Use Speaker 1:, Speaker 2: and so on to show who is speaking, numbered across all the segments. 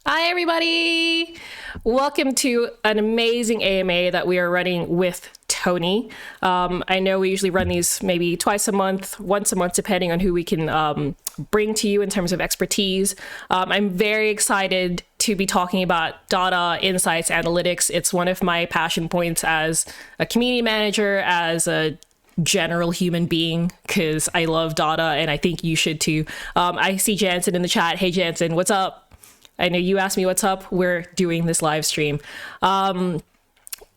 Speaker 1: Hi, everybody. Welcome to an amazing AMA that we are running with Tony. I know we usually run these maybe twice a month, once a month, depending on who we can bring to you in terms of expertise. I'm very excited to be talking about data, insights, analytics. It's one of my passion points as a community manager, as a general human being, because I love data and I think you should too. I see Jansen in the chat. Hey, Jansen, what's up? I know you asked me what's up. We're doing this live stream. And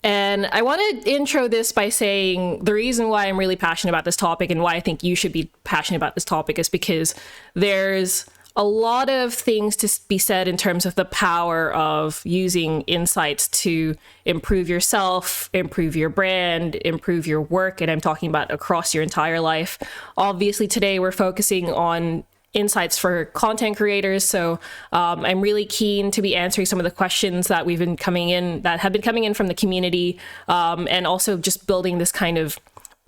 Speaker 1: I want to intro this by saying the reason why I'm really passionate about this topic and why I think you should be passionate about this topic is because there's a lot of things to be said in terms of the power of using insights to improve yourself, improve your brand, improve your work. And I'm talking about across your entire life. Obviously, today we're focusing on insights for content creators. So I'm really keen to be answering some of the questions that have been coming in from the community, and also just building this kind of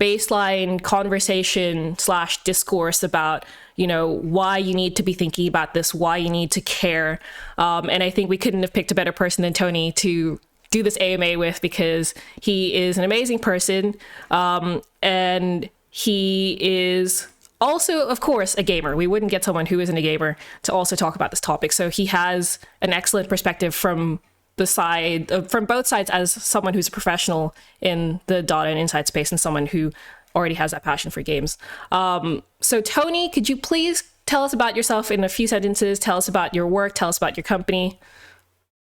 Speaker 1: baseline conversation / discourse about, why you need to be thinking about this, why you need to care. And I think we couldn't have picked a better person than Tony to do this AMA with, because he is an amazing person. And he is also, of course, a gamer. We wouldn't get someone who isn't a gamer to also talk about this topic. So he has an excellent perspective from both sides, as someone who's a professional in the data and insight space and someone who already has that passion for games. So Tony, could you please tell us about yourself in a few sentences? Tell us about your work. Tell us about your company.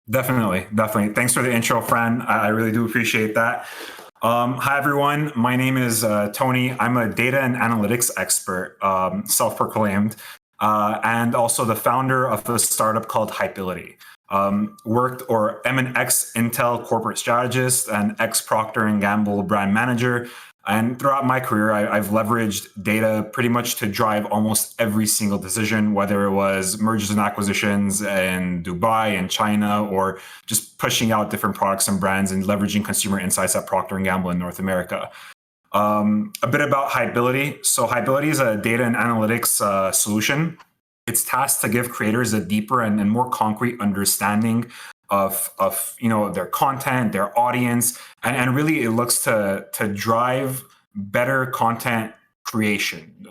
Speaker 2: Definitely. Thanks for the intro, Fran. I really do appreciate that. Hi, everyone. My name is Tony. I'm a data and analytics expert, self-proclaimed, and also the founder of a startup called Hypeability. I'm an ex-Intel corporate strategist and ex-Procter & Gamble brand manager. And throughout my career, I've leveraged data pretty much to drive almost every single decision, whether it was mergers and acquisitions in Dubai and China, or just pushing out different products and brands and leveraging consumer insights at Procter & Gamble in North America. A bit about Hypeability. So Hypeability is a data and analytics solution. It's tasked to give creators a deeper and more concrete understanding of their content, their audience, and really it looks to drive better content creation,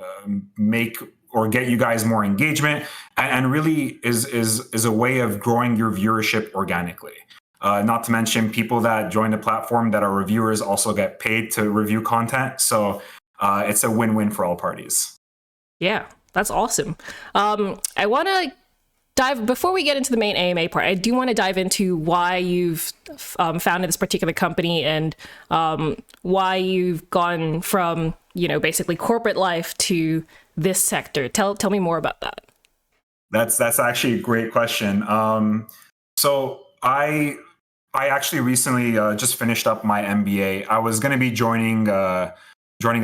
Speaker 2: make or get you guys more engagement, and really is a way of growing your viewership organically. Not to mention, people that join the platform that are reviewers also get paid to review content, so it's a win-win for all parties.
Speaker 1: Yeah, that's awesome. I want to before we get into the main AMA part, I do want to dive into why you've founded this particular company and why you've gone from, basically corporate life to this sector. Tell me more about that.
Speaker 2: That's actually a great question. So I actually recently just finished up my MBA. I was going to be joining a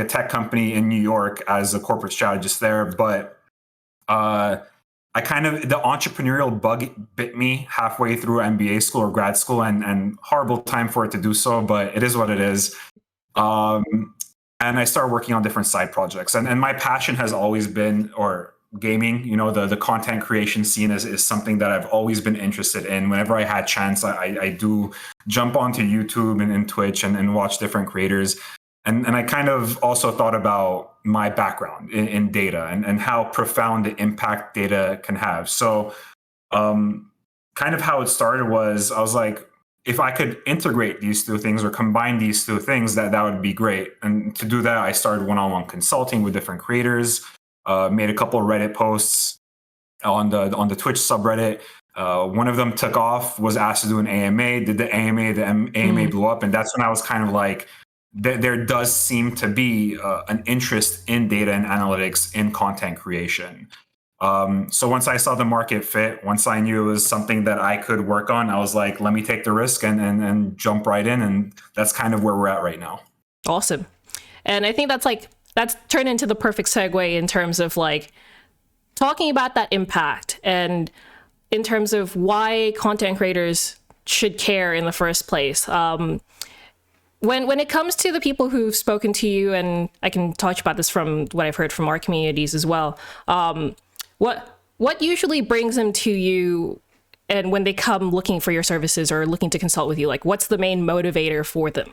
Speaker 2: tech company in New York as a corporate strategist there, but the entrepreneurial bug bit me halfway through MBA school or grad school, and horrible time for it to do so, but it is what it is. And I started working on different side projects, and my passion has always been, or gaming, the content creation scene is something that I've always been interested in. Whenever I had chance, I do jump onto YouTube and Twitch and watch different creators. And I kind of also thought about my background in data and how profound the impact data can have. So kind of how it started was, I was like, if I could integrate these two things or combine these two things, that would be great. And to do that, I started one-on-one consulting with different creators, made a couple of Reddit posts on the Twitch subreddit. One of them took off, was asked to do an AMA, did the AMA, AMA blew up. And that's when I was kind of like, there does seem to be an interest in data and analytics in content creation. So once I saw the market fit, once I knew it was something that I could work on, I was like, let me take the risk and jump right in. And that's kind of where we're at right now.
Speaker 1: Awesome. And I think that's turned into the perfect segue in terms of talking about that impact and in terms of why content creators should care in the first place. When it comes to the people who've spoken to you, and I can talk about this from what I've heard from our communities as well, what usually brings them to you and when they come looking for your services or looking to consult with you, like what's the main motivator for them?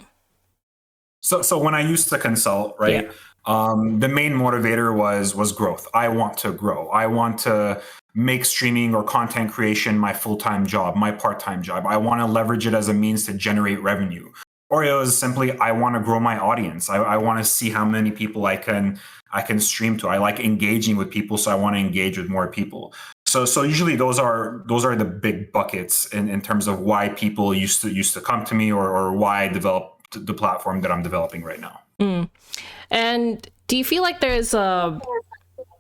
Speaker 2: So when I used to consult, right, the main motivator was growth. I want to grow. I want to make streaming or content creation my full-time job, my part-time job. I want to leverage it as a means to generate revenue. Or it was simply I want to grow my audience. I want to see how many people I can stream to. I like engaging with people, so I want to engage with more people. So usually those are the big buckets in terms of why people used to come to me, or why I developed the platform that I'm developing right now.
Speaker 1: And do you feel like there's an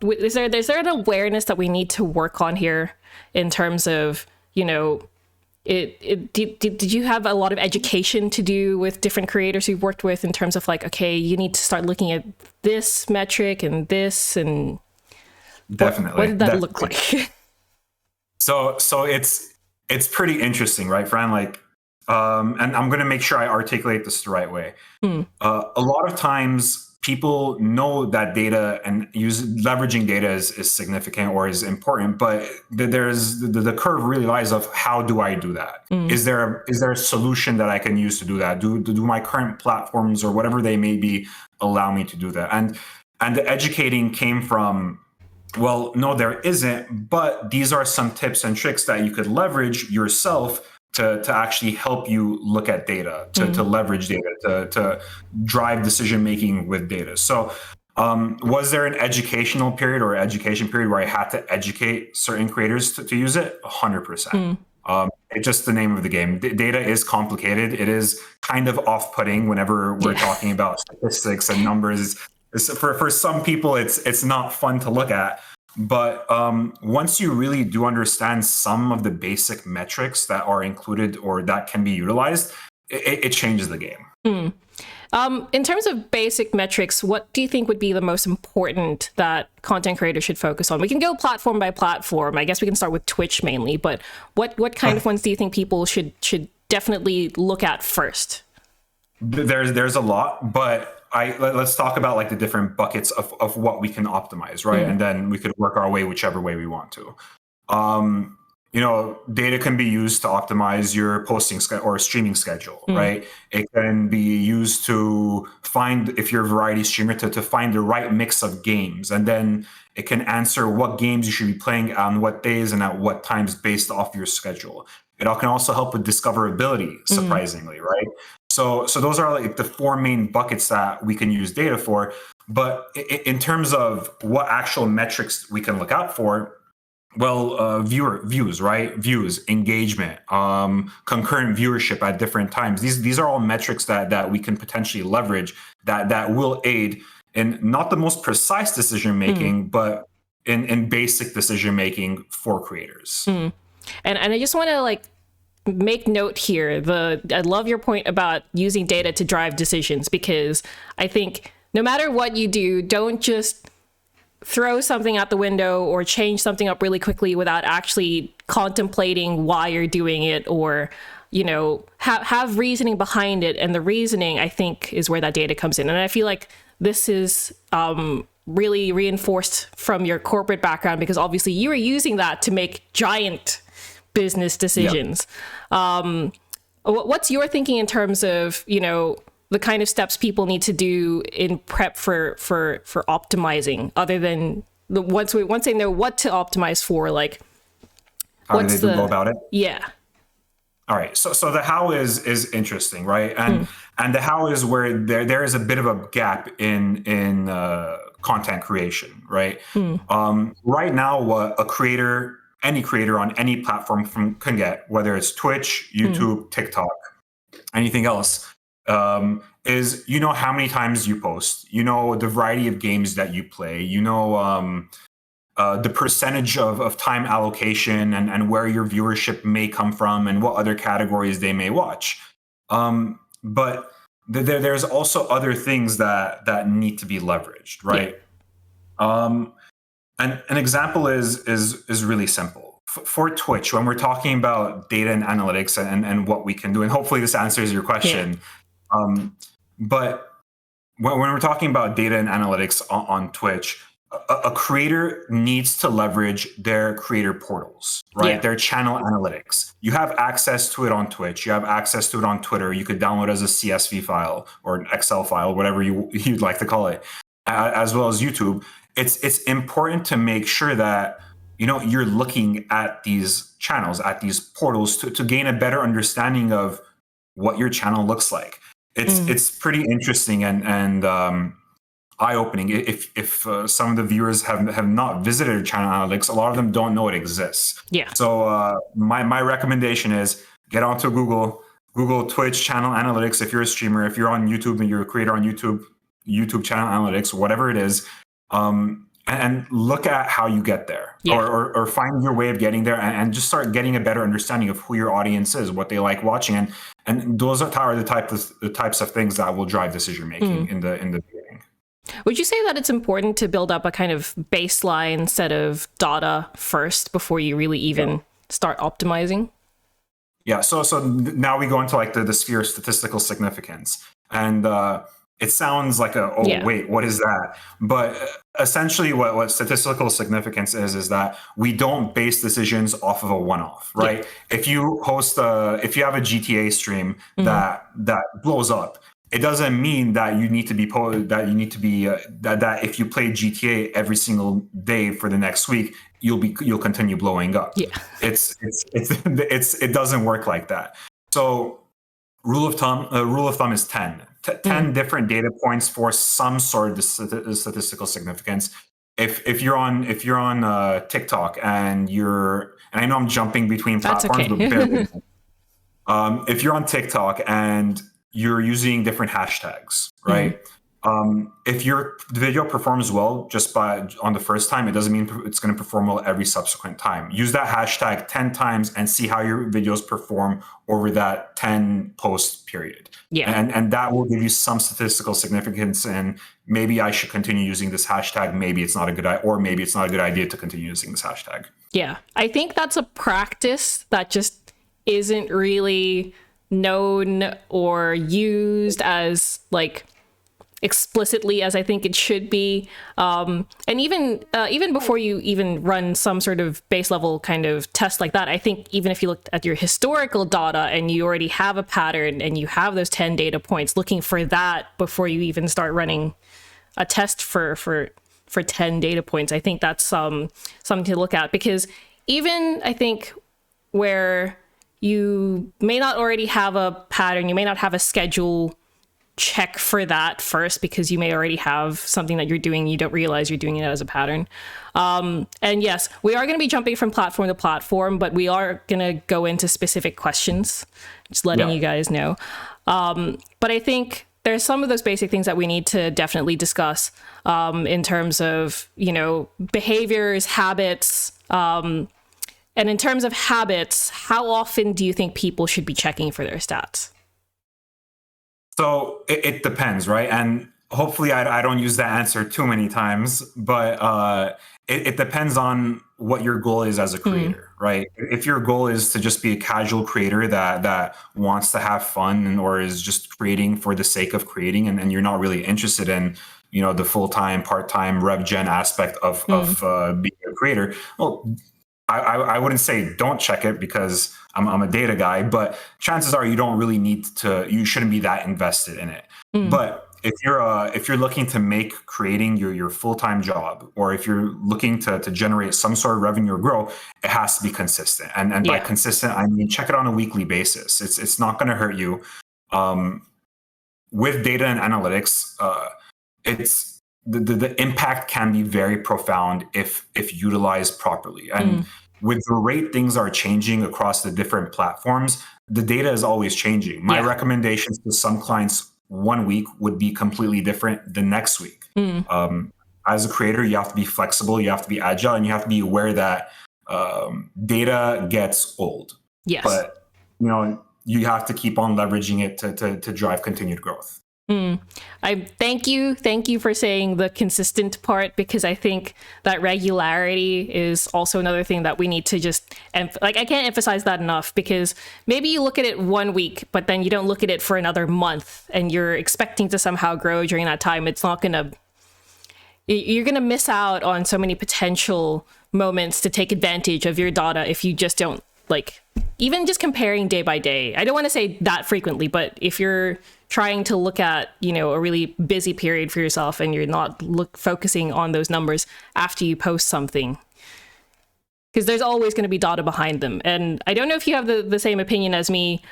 Speaker 1: awareness that we need to work on here in terms of, did you have a lot of education to do with different creators you've worked with in terms of like, okay, you need to start looking at this metric and this, and
Speaker 2: definitely
Speaker 1: what did that look like?
Speaker 2: So it's pretty interesting, right, Fran? Like, and I'm going to make sure I articulate this the right way. A lot of times people know that data and leveraging data is significant or is important, but there's the curve really lies of how do I do that? Is there a solution that I can use to do that? Do my current platforms or whatever they may be allow me to do that? And the educating came from, well, no, there isn't, but these are some tips and tricks that you could leverage yourself to actually help you look at data, to leverage data, to drive decision making with data. So was there an educational period or education period where I had to educate certain creators to use it? 100%. It's just the name of the game. Data is complicated. It is kind of off-putting whenever we're talking about statistics and numbers. For some people, it's not fun to look at. But once you really do understand some of the basic metrics that are included or that can be utilized, it changes the game.
Speaker 1: In terms of basic metrics, what do you think would be the most important that content creators should focus on? We can go platform by platform. I guess we can start with Twitch mainly, but what kind of ones do you think people should definitely look at first?
Speaker 2: There's a lot, but let's talk about like the different buckets of what we can optimize, right? And then we could work our way whichever way we want to. Data can be used to optimize your posting or streaming schedule, right? It can be used to find, if you're a variety streamer, to find the right mix of games. And then it can answer what games you should be playing on what days and at what times based off your schedule. It can also help with discoverability, surprisingly, right? So those are like the four main buckets that we can use data for. But in terms of what actual metrics we can look out for, well, views, right? Views, engagement, concurrent viewership at different times. These are all metrics that we can potentially leverage that will aid in not the most precise decision making, but in basic decision making for creators.
Speaker 1: And I just want to make note here. I love your point about using data to drive decisions, because I think no matter what you do, don't just throw something out the window or change something up really quickly without actually contemplating why you're doing it, or have reasoning behind it. And the reasoning, I think, is where that data comes in. And I feel like this is really reinforced from your corporate background, because obviously you are using that to make giant business decisions. What's your thinking in terms of the kind of steps people need to do in prep for optimizing, other than once they know what to optimize for, like
Speaker 2: how do they go about it?
Speaker 1: Yeah.
Speaker 2: All right. So the how is interesting, right? And the how is where there is a bit of a gap in content creation, right? Right now, what any creator on any platform can get, whether it's Twitch, YouTube, TikTok, anything else, is how many times you post, the variety of games that you play, the percentage of time allocation and where your viewership may come from and what other categories they may watch. But there's also other things that need to be leveraged, right? Yeah. And an example is really simple. For Twitch, when we're talking about data and analytics and what we can do, and hopefully this answers your question. Yeah. But when we're talking about data and analytics on Twitch, a creator needs to leverage their creator portals, right?
Speaker 1: Yeah.
Speaker 2: Their channel analytics. You have access to it on Twitch. You have access to it on Twitter. You could download it as a CSV file or an Excel file, whatever you'd like to call it, as well as YouTube. It's important to make sure that you're looking at these channels, at these portals, to gain a better understanding of what your channel looks like. It's pretty interesting and eye-opening. If some of the viewers have not visited channel analytics, a lot of them don't know it exists.
Speaker 1: Yeah.
Speaker 2: So my recommendation is get onto Google Twitch channel analytics. If you're a streamer, if you're on YouTube and you're a creator on YouTube channel analytics, whatever it is, and look at how you get there, or find your way of getting there, and just start getting a better understanding of who your audience is, what they like watching, and those are the types of things that will drive decision making in the beginning.
Speaker 1: Would you say that it's important to build up a kind of baseline set of data first before you really even start optimizing?
Speaker 2: Yeah. So now we go into like the sphere of statistical significance, and it sounds like wait, what is that? But essentially what statistical significance is that we don't base decisions off of a one-off, right? Yeah. If you if you have a GTA stream that blows up, it doesn't mean that you need to be that if you play GTA every single day for the next week, you'll continue blowing up. Yeah. It doesn't work like that. So rule of thumb is 10. 10 different data points for some sort of statistical significance. If you're on TikTok and I know I'm jumping between platforms, but bear with me. If you're on TikTok and you're using different hashtags, right? If your video performs well just on the first time, it doesn't mean it's going to perform well every subsequent time. Use that hashtag 10 times and see how your videos perform over that 10 post period. Yeah. And that will give you some statistical significance, and maybe I should continue using this hashtag. Maybe it's not a good idea, or maybe it's not a good idea to continue using this hashtag.
Speaker 1: Yeah. I think that's a practice that just isn't really known or used as like explicitly as I think it should be. And even before you even run some sort of base level kind of test like that, I think even if you looked at your historical data and you already have a pattern and you have those 10 data points, looking for that before you even start running a test for 10 data points, I think that's something to look at. Because even I think where you may not already have a pattern, you may not have a schedule, check for that first, because you may already have something that you're doing, you don't realize you're doing it as a pattern. And yes, we are going to be jumping from platform to platform, but we are going to go into specific questions, just letting you guys know. But I think there's some of those basic things that we need to definitely discuss in terms of, behaviors, habits. And in terms of habits, how often do you think people should be checking for their stats?
Speaker 2: So it depends, right? And hopefully I don't use that answer too many times, but it depends on what your goal is as a creator, right? If your goal is to just be a casual creator that wants to have fun or is just creating for the sake of creating, and you're not really interested in, the full-time, part-time rev gen aspect of being a creator, well, I wouldn't say don't check it, because I'm a data guy, but chances are you don't really you shouldn't be that invested in it. But if you're looking to make creating your full-time job, or if you're looking to generate some sort of revenue or grow, it has to be consistent. And by consistent, I mean, check it on a weekly basis. It's not going to hurt you. With data and analytics, it's the impact can be very profound if utilized properly. And with the rate things are changing across the different platforms, the data is always changing. My recommendations to some clients one week would be completely different the next week. As a creator, you have to be flexible, you have to be agile, and you have to be aware that data gets old. Yes. But you have to keep on leveraging it to drive continued growth.
Speaker 1: I thank you for saying the consistent part, because I think that regularity is also another thing that we need to just I can't emphasize that enough, because maybe you look at it 1 week, but then you don't look at it for another month and you're expecting to somehow grow during that time. It's not gonna you're going to miss out on so many potential moments to take advantage of your data if you just don't, like, even just comparing day by day. I don't want to say that frequently, but if you're trying to look at, a really busy period for yourself and you're not focusing on those numbers after you post something, because there's always going to be data behind them. And I don't know if you have the same opinion as me.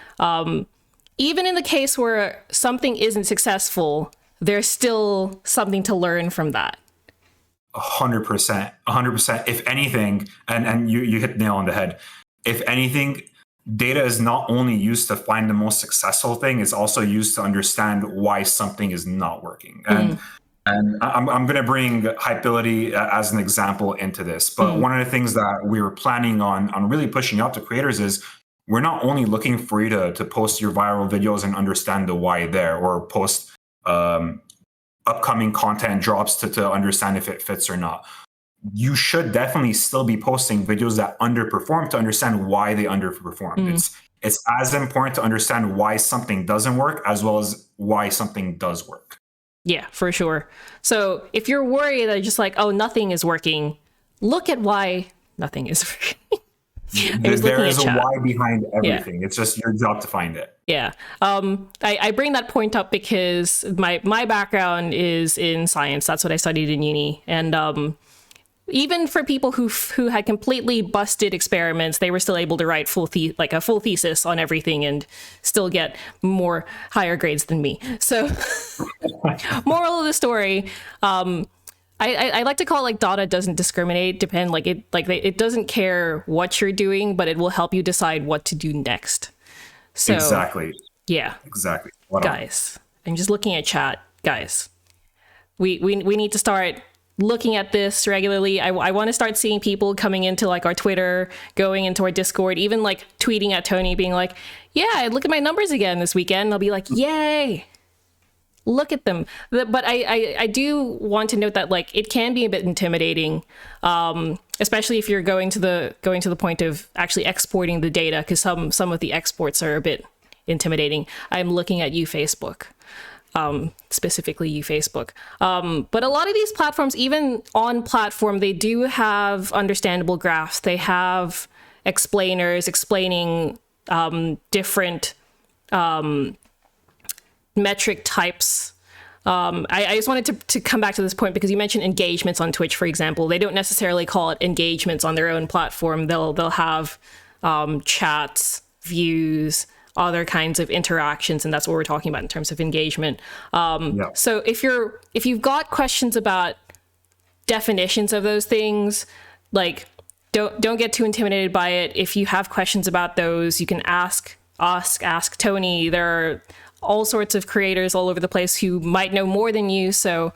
Speaker 1: Even in the case where something isn't successful, there's still something to learn from that.
Speaker 2: 100%. If anything, and you hit the nail on the head. If anything, data is not only used to find the most successful thing, it's also used to understand why something is not working. And I'm going to bring Hypeability as an example into this. But one of the things that we were planning on really pushing out to creators is we're not only looking for you to post your viral videos and understand the why there, or post upcoming content drops to understand if it fits or not. You should definitely still be posting videos that underperform to understand why they underperform. It's as important to understand why something doesn't work as well as why something does work.
Speaker 1: Yeah, for sure. So if you're worried that just like, oh, nothing is working, look at why nothing is working.
Speaker 2: There is a why behind everything. Yeah. It's just your job to find it.
Speaker 1: Yeah. I bring that point up because my background is in science. That's what I studied in uni. And even for people who had completely busted experiments, they were still able to write a full thesis on everything and still get higher grades than me. So moral of the story, I like to call it like data doesn't discriminate, it doesn't care what you're doing, but it will help you decide what to do next. So
Speaker 2: exactly.
Speaker 1: Yeah.
Speaker 2: Exactly.
Speaker 1: Guys, I'm just looking at chat. Guys, we need to start looking at this regularly. I want to start seeing people coming into like our Twitter, going into our Discord, even like tweeting at Tony being like, yeah, look at my numbers again this weekend. I'll be like, yay. Look at them. But I do want to note that like it can be a bit intimidating, especially if you're going to the point of actually exporting the data, because some of the exports are a bit intimidating. I'm looking at you, Facebook, specifically you, Facebook. But a lot of these platforms, even on platform, they do have understandable graphs. They have explainers explaining different metric types. I just wanted to come back to this point because you mentioned engagements on Twitch, for example. They don't necessarily call it engagements on their own platform. They'll have chats, views, other kinds of interactions, and that's what we're talking about in terms of engagement. So if you've got questions about definitions of those things, like don't get too intimidated by it. If you have questions about those, you can ask Tony. There are all sorts of creators all over the place who might know more than you. So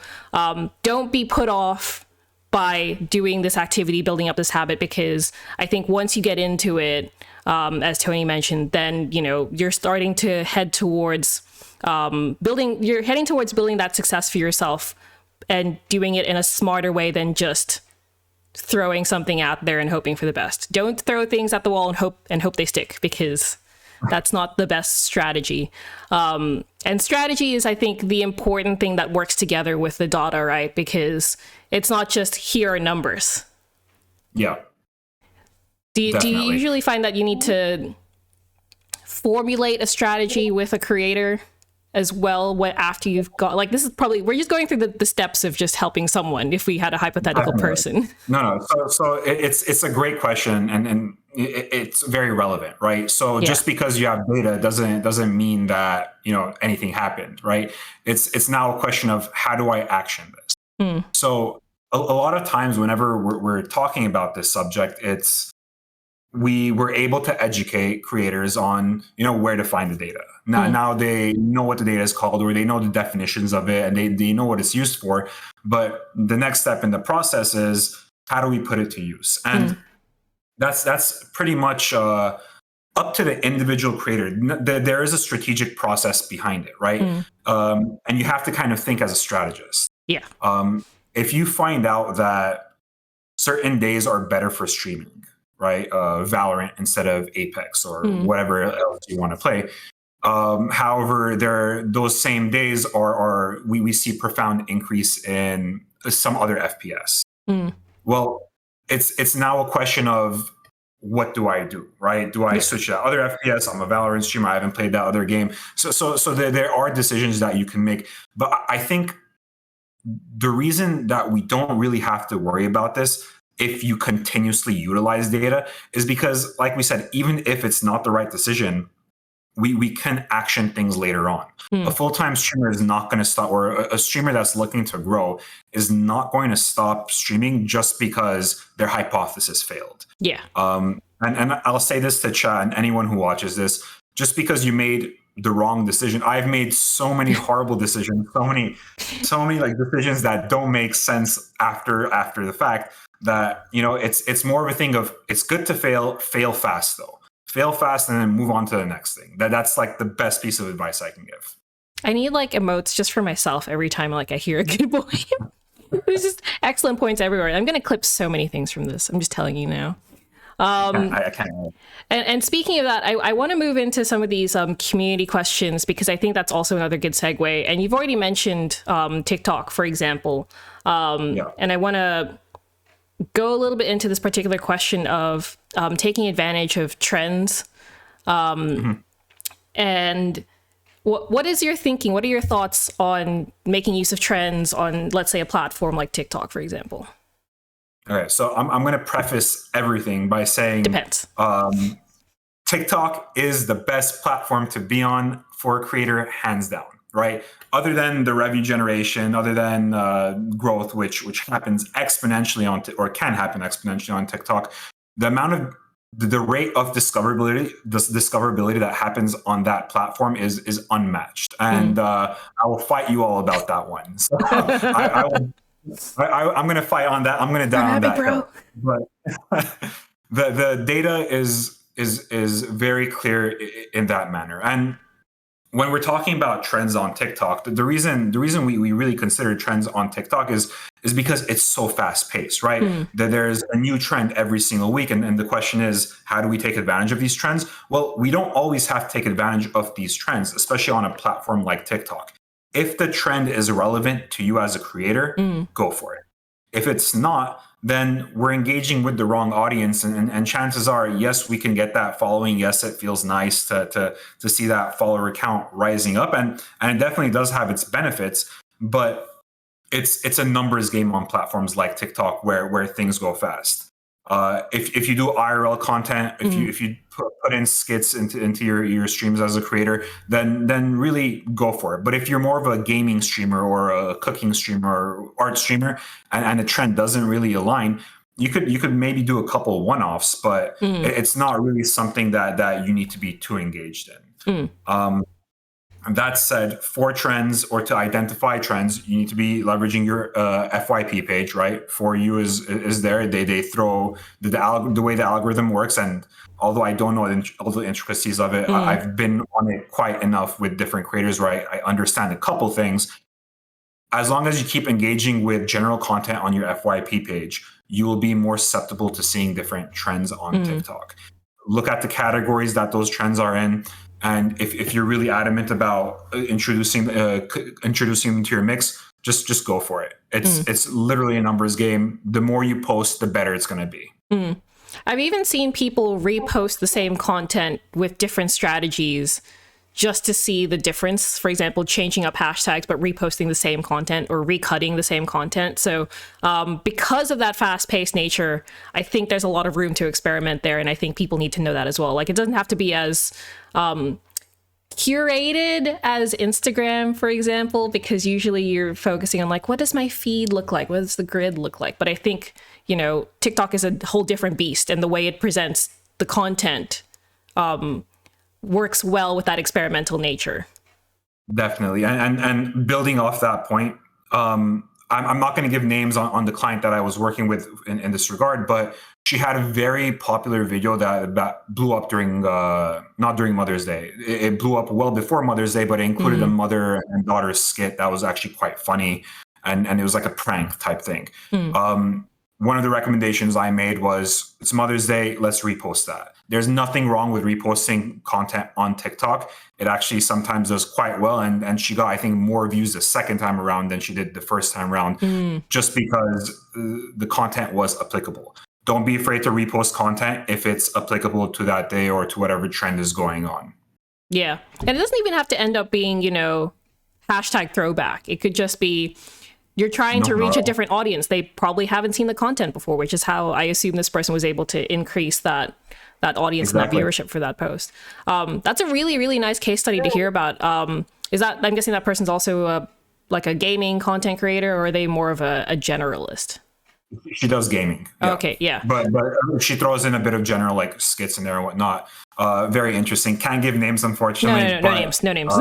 Speaker 1: don't be put off by doing this activity, building up this habit, because I think once you get into it, as Tony mentioned, then, you're starting to head towards building that success for yourself and doing it in a smarter way than just throwing something out there and hoping for the best. Don't throw things at the wall and hope they stick, because that's not the best strategy. And strategy is, I think, the important thing that works together with the data, right? Because it's not just here are numbers.
Speaker 2: Yeah.
Speaker 1: Do you usually find that you need to formulate a strategy with a creator as well after you've got, like, this is probably, we're just going through the steps of just helping someone if we had a hypothetical person.
Speaker 2: No. So it's a great question, and it's very relevant, right? So just because you have data doesn't mean that, anything happened, right? It's now a question of how do I action this? So a lot of times whenever we're talking about this subject, we were able to educate creators on, where to find the data. Now they know what the data is called, or they know the definitions of it, and they know what it's used for. But the next step in the process is, how do we put it to use? And that's pretty much up to the individual creator. There is a strategic process behind it, right? And you have to kind of think as a strategist.
Speaker 1: Yeah.
Speaker 2: If you find out that certain days are better for streaming, right? Valorant instead of Apex or whatever else you want to play. However, those same days we see profound increase in some other FPS.
Speaker 1: Mm.
Speaker 2: Well, it's now a question of what do I do, right? Do I switch to other FPS? I'm a Valorant streamer. I haven't played that other game. So there are decisions that you can make. But I think the reason that we don't really have to worry about this if you continuously utilize data is because, like we said, even if it's not the right decision, we can action things later on. A full-time streamer is not going to stop, or a streamer that's looking to grow is not going to stop streaming just because their hypothesis failed.
Speaker 1: Yeah.
Speaker 2: And I'll say this to chat and anyone who watches this, just because you made the wrong decision. I've made so many horrible decisions, so many like decisions that don't make sense after the fact, that, you know, it's more of a thing of, it's good to fail fast though. Fail fast and then move on to the next thing. That's like the best piece of advice I can give.
Speaker 1: I need like emotes just for myself every time like I hear a good boy. There's just excellent points everywhere. I'm going to clip so many things from this. I'm just telling you now.
Speaker 2: I can't.
Speaker 1: And speaking of that, I want to move into some of these community questions, because I think that's also another good segue. And you've already mentioned TikTok, for example. And I want to go a little bit into this particular question of taking advantage of trends. And what is your thinking? What are your thoughts on making use of trends on, let's say, a platform like TikTok, for example?
Speaker 2: Okay, so I'm going to preface everything by saying
Speaker 1: Depends.
Speaker 2: TikTok is the best platform to be on for a creator, hands down, right? Other than the revenue generation, other than growth, which happens exponentially or can happen exponentially on TikTok, the amount of the rate of discoverability that happens on that platform is unmatched, and I will fight you all about that one. So I'm going to fight on that. I'm going to die on that hill. But the data is very clear in that manner. And when we're talking about trends on TikTok, the reason we really consider trends on TikTok is because it's so fast paced, right? That there's a new trend every single week. And the question is, how do we take advantage of these trends? Well, we don't always have to take advantage of these trends, especially on a platform like TikTok. If the trend is relevant to you as a creator, go for it. If it's not, then we're engaging with the wrong audience, and chances are, yes, we can get that following. Yes, it feels nice to see that follower count rising up, and it definitely does have its benefits. But it's a numbers game on platforms like TikTok where things go fast. If you do IRL content, if you put in skits into your streams as a creator, then really go for it. But if you're more of a gaming streamer or a cooking streamer or art streamer, and the trend doesn't really align, you could maybe do a couple one-offs, but it's not really something that you need to be too engaged in. That said, for trends or to identify trends, you need to be leveraging your FYP page, right? For You is there. They throw the way the algorithm works, and although I don't know all the intricacies of it, I've been on it quite enough with different creators where I understand a couple things. As long as you keep engaging with general content on your FYP page, you will be more susceptible to seeing different trends on TikTok. Look at the categories that those trends are in. And if you're really adamant about introducing them to your mix, just go for it. It's literally a numbers game. The more you post, the better it's going to be.
Speaker 1: I've even seen people repost the same content with different strategies just to see the difference. For example, changing up hashtags, but reposting the same content or recutting the same content. So because of that fast-paced nature, I think there's a lot of room to experiment there. And I think people need to know that as well. Like, it doesn't have to be as curated as Instagram, for example, because usually you're focusing on like, what does my feed look like? What does the grid look like? But I think, you know, TikTok is a whole different beast, and the way it presents the content works well with that experimental nature.
Speaker 2: Definitely. And building off that point, I'm not going to give names on the client that I was working with in this regard, but she had a very popular video that blew up during, not during Mother's Day. It blew up well before Mother's Day, but it included a mother and daughter skit that was actually quite funny. And it was like a prank type thing. one of the recommendations I made was, it's Mother's Day, let's repost that. There's nothing wrong with reposting content on TikTok. It actually sometimes does quite well. And she got, I think, more views the second time around than she did the first time around, just because the content was applicable. Don't be afraid to repost content if it's applicable to that day or to whatever trend is going on.
Speaker 1: Yeah. And it doesn't even have to end up being, hashtag throwback. It could just be, you're trying to reach a different audience. They probably haven't seen the content before, which is how I assume this person was able to increase that audience and that viewership for that post. That's a really, really nice case study to hear about. Is that, I'm guessing that person's also like a gaming content creator, or are they more of a generalist?
Speaker 2: She does gaming. Yeah.
Speaker 1: Okay, yeah.
Speaker 2: But she throws in a bit of general like skits in there and whatnot. Very interesting. Can't give names, unfortunately.
Speaker 1: No names.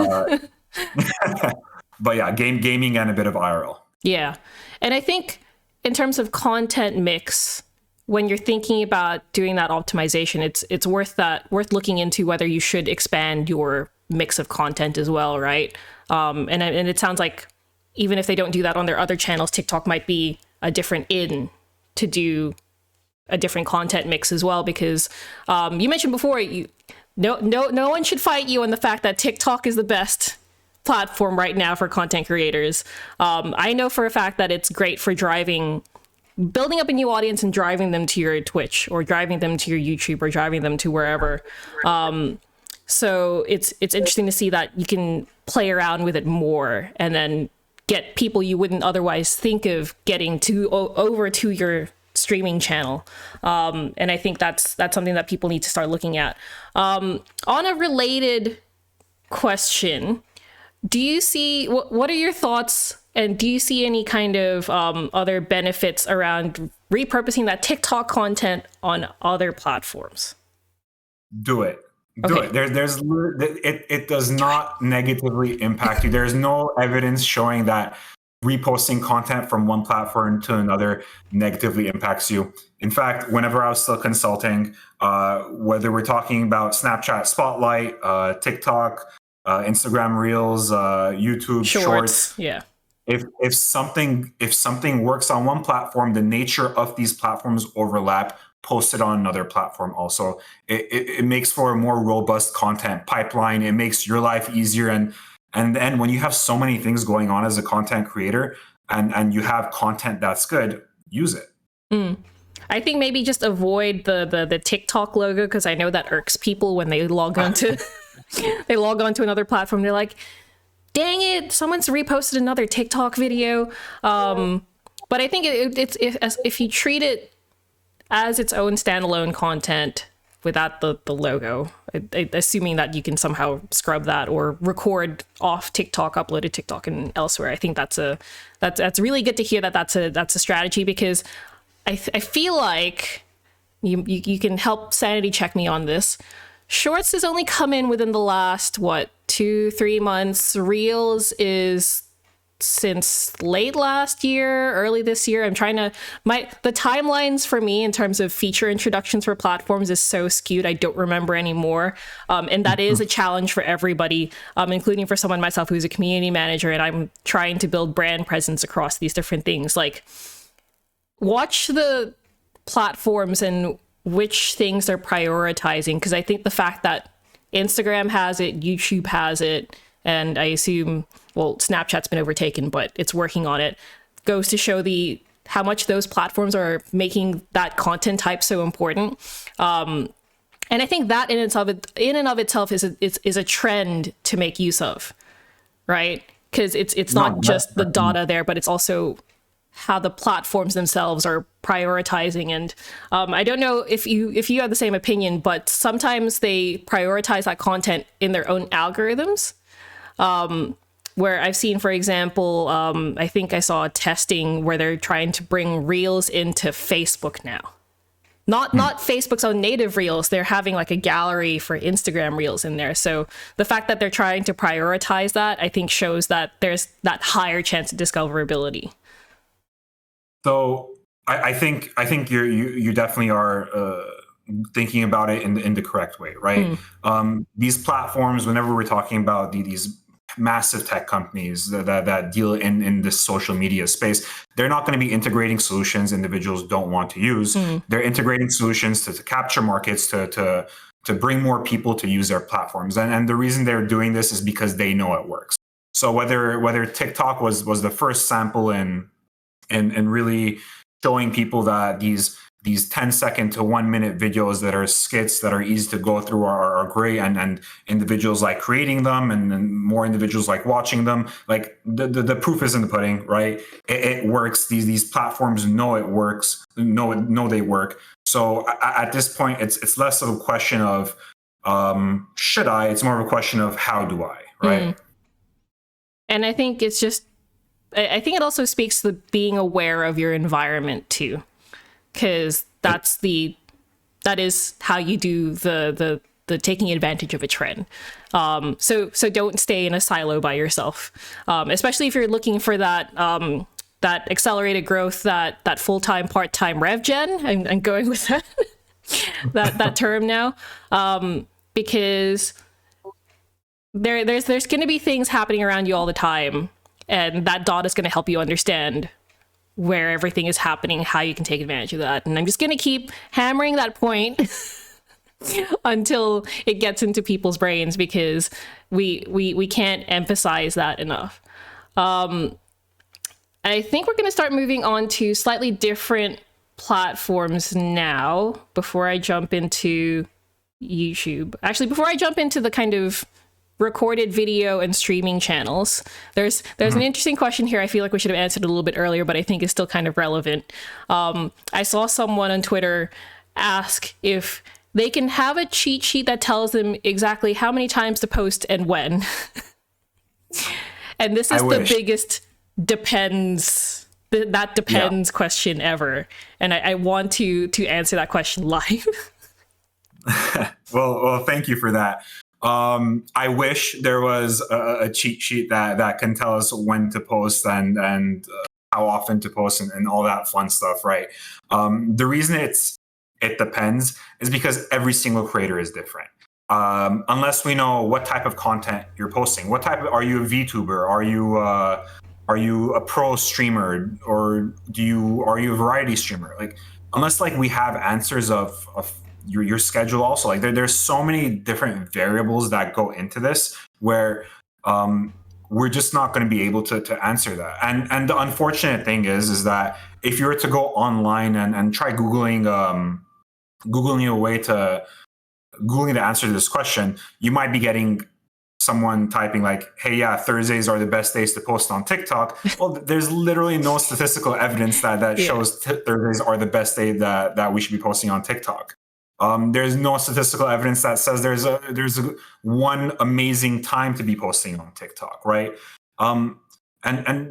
Speaker 2: But yeah, gaming and a bit of IRL.
Speaker 1: Yeah. And I think in terms of content mix, when you're thinking about doing that optimization, it's worth looking into whether you should expand your mix of content as well, right? And it sounds like even if they don't do that on their other channels, TikTok might be a different in to do a different content mix as well, because you mentioned before, no one should fight you on the fact that TikTok is the best platform right now for content creators. I know for a fact that it's great for building up a new audience and driving them to your Twitch or driving them to your YouTube or driving them to wherever. So it's interesting to see that you can play around with it more and then get people you wouldn't otherwise think of getting over to your streaming channel. And I think that's something that people need to start looking at. On a related question, do you see, what are your thoughts, and do you see any kind of other benefits around repurposing that TikTok content on other platforms?
Speaker 2: Do it. Do it. It does not negatively impact you. There's no evidence showing that reposting content from one platform to another negatively impacts you. In fact, whenever I was still consulting, whether we're talking about Snapchat Spotlight, TikTok, Instagram Reels, YouTube Shorts,
Speaker 1: yeah.
Speaker 2: If something works on one platform, the nature of these platforms overlap. Post it on another platform also. It makes for a more robust content pipeline. It makes your life easier. And then when you have so many things going on as a content creator and you have content that's good, use it.
Speaker 1: I think maybe just avoid the TikTok logo, because I know that irks people when they log on to another platform. They're like, dang it, someone's reposted another TikTok video. But I think if you treat it as its own standalone content without the logo, assuming that you can somehow scrub that or record off TikTok, upload to TikTok and elsewhere. I think that's really good to hear that's a strategy, because I feel like you can help sanity check me on this. Shorts has only come in within the last 2-3 months. Reels is since late last year, early this year. I'm trying to the timelines for me in terms of feature introductions for platforms is so skewed. I don't remember anymore. And that is a challenge for everybody, including for someone myself who's a community manager, and I'm trying to build brand presence across these different things. Like, watch the platforms and which things they're prioritizing, because I think the fact that Instagram has it, YouTube has it, and I assume, well, Snapchat's been overtaken, but it's working on it, goes to show how much those platforms are making that content type so important. And I think that in and of itself is a trend to make use of, right? Because it's not just the data there, but it's also how the platforms themselves are prioritizing. And I don't know if you have the same opinion, but sometimes they prioritize that content in their own algorithms. Where I've seen, for example, I think I saw a testing where they're trying to bring Reels into Facebook now. Not Facebook's own native Reels. They're having like a gallery for Instagram Reels in there. So the fact that they're trying to prioritize that, I think, shows that there's that higher chance of discoverability.
Speaker 2: So I think you definitely are thinking about it in the correct way, right? These platforms, whenever we're talking about these massive tech companies that deal in this social media space, they're not going to be integrating solutions individuals don't want to use. They're integrating solutions to capture markets, to bring more people to use their platforms. And the reason they're doing this is because they know it works. So whether TikTok was the first sample in really showing people that these 10-second to 1-minute videos that are skits that are easy to go through are great, and individuals like creating them, and more individuals like watching them. Like the proof is in the pudding, right? It works. These platforms know it works. Know they work. So at this point, it's less of a question of should I? It's more of a question of how do I, right?
Speaker 1: And I think I think it also speaks to being aware of your environment too, because that is how you do the taking advantage of a trend. So don't stay in a silo by yourself, especially if you're looking for that accelerated growth, that full-time, part-time rev gen. I'm going with that term now, because there's going to be things happening around you all the time, and that dot is going to help you understand where everything is happening, how you can take advantage of that. And I'm just going to keep hammering that point until it gets into people's brains, because we can't emphasize that enough. I think we're going to start moving on to slightly different platforms now before I jump into YouTube. Actually, before I jump into the kind of recorded video and streaming channels, there's an interesting question here I feel like we should have answered a little bit earlier, but I think is still kind of relevant. I saw someone on Twitter ask if they can have a cheat sheet that tells them exactly how many times to post and when. And this is the biggest depends question ever, and I want to answer that question live.
Speaker 2: Well, thank you for that. I wish there was a cheat sheet that can tell us when to post and how often to post and all that fun stuff, right? The reason it depends is because every single creator is different. Unless we know what type of content you're posting, are you a VTuber? Are you a pro streamer, or are you a variety streamer? Like, unless like we have answers of your schedule also, like there's so many different variables that go into this where we're just not going to be able to answer that. And the unfortunate thing is that if you were to go online and try googling the answer to this question, you might be getting someone typing like, hey, yeah, Thursdays are the best days to post on TikTok. Well, there's literally no statistical evidence that shows Thursdays are the best day that we should be posting on TikTok. There's no statistical evidence that says there's one amazing time to be posting on TikTok, right? And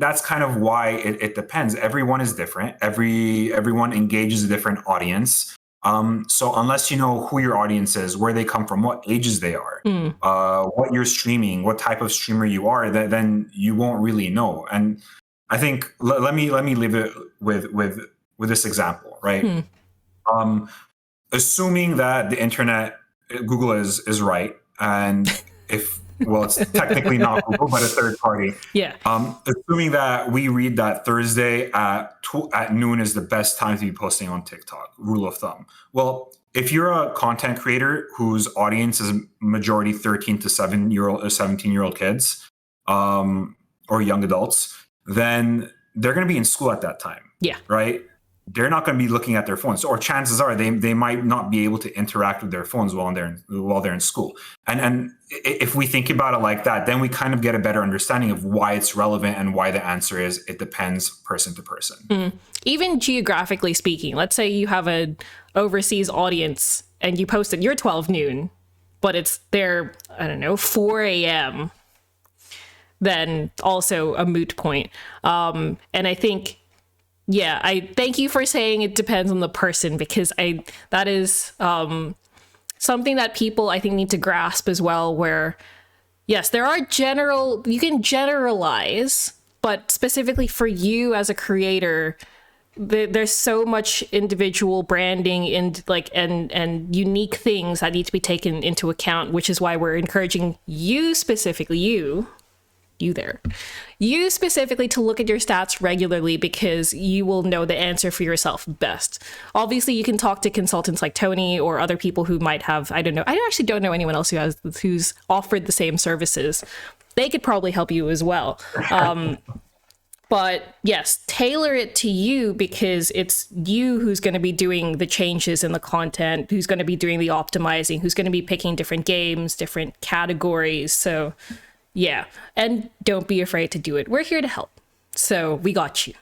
Speaker 2: that's kind of why it depends. Everyone is different. Everyone engages a different audience. So unless you know who your audience is, where they come from, what ages they are, what you're streaming, what type of streamer you are, then you won't really know. And I think let me leave it with this example, right? Assuming that the internet, Google is right, and it's technically not Google, but a third party.
Speaker 1: Yeah.
Speaker 2: Assuming that we read that Thursday at noon is the best time to be posting on TikTok, rule of thumb. Well, if you're a content creator whose audience is majority 13 to 17-year-old kids, or young adults, then they're going to be in school at that time.
Speaker 1: Yeah.
Speaker 2: Right. They're not going to be looking at their phones, or chances are they might not be able to interact with their phones while they're in school. And if we think about it like that, then we kind of get a better understanding of why it's relevant and why the answer is it depends person to person.
Speaker 1: Even geographically speaking, let's say you have an overseas audience and you post at your 12 noon, but it's their, 4 a.m., then also a moot point. And I think, I thank you for saying it depends on the person, because that is something that people I think need to grasp as well, where yes, there are you can generalize, but specifically for you as a creator, there's so much individual branding and unique things that need to be taken into account, which is why we're encouraging you, specifically you, you there. You specifically to look at your stats regularly because you will know the answer for yourself best. Obviously, you can talk to consultants like Tony or other people who might have, I don't know. I actually don't know anyone else who's offered the same services. They could probably help you as well. But yes, tailor it to you because it's you who's going to be doing the changes in the content, who's going to be doing the optimizing, who's going to be picking different games, different categories. So yeah, and don't be afraid to do it. We're here to help. So we got you.